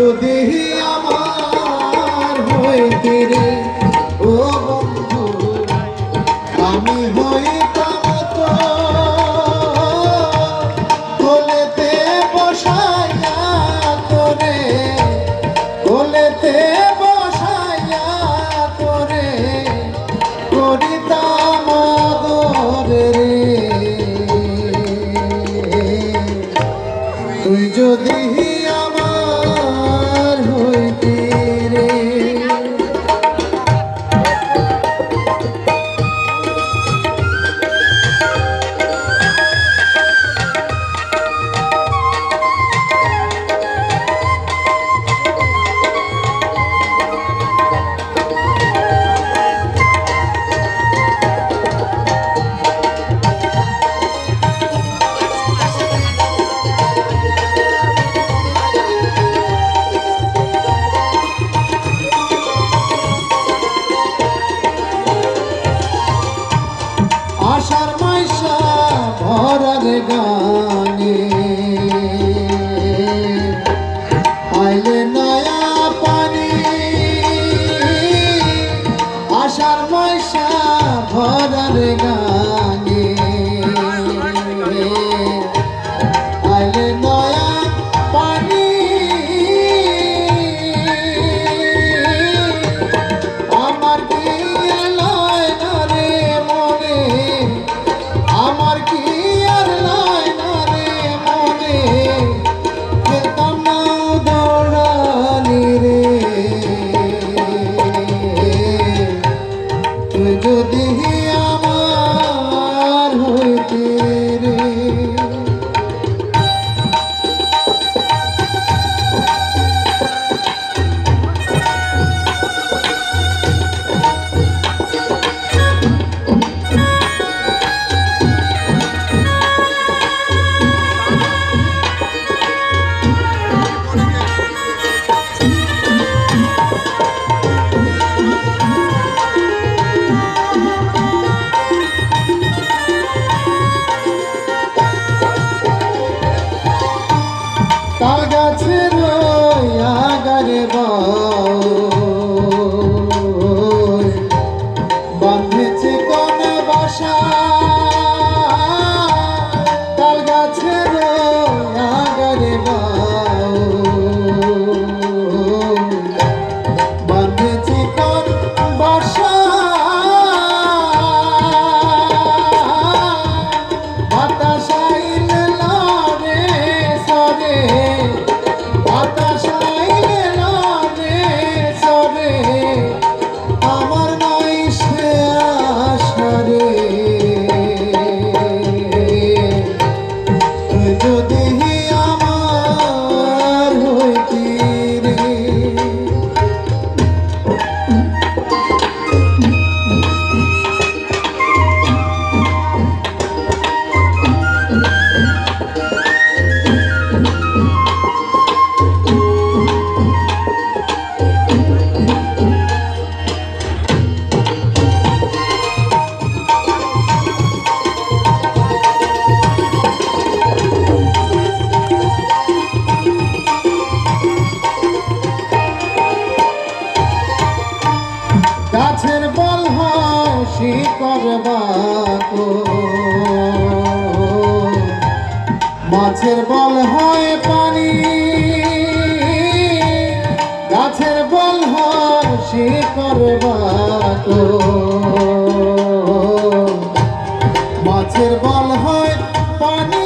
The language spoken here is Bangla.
যদি আমার হইতে রে ও বন্ধু, আমি হইতাম তো কোলেতে বসাইয়া তোরে, কোলেতে বসাইয়া তোরে করিতাম আদর রে। তুই যদি আমার হইতে রে। আশার মাইশা ভরার গানে আইলে নয়া পানি, আশার মাইশা ভরার গানে আইলে নয়া পানি। আমার কি লয় না রে মনে, আমার কি আর লয় না রে মনে, খেতাম না দৌড়ানি রে। তুই যদি আমার হইতে রে। তাল গাছের আগারে বাঁধেছে কোন বাসা, তাল গাছের আগারে বাঁধেছে কোন বাসা। বাতাস আইলে লড়ে সরে, বাতাস আইলে লড়ে সরে, আমার নাই সে আশা রে। তুই যদি আমার হইতি রে। গাছের বল হয় শিকড় বাকো, মাছের বল হয় পানি, গাছের বল হয় শিকড় বাকো, মাছের বল হয় পানি।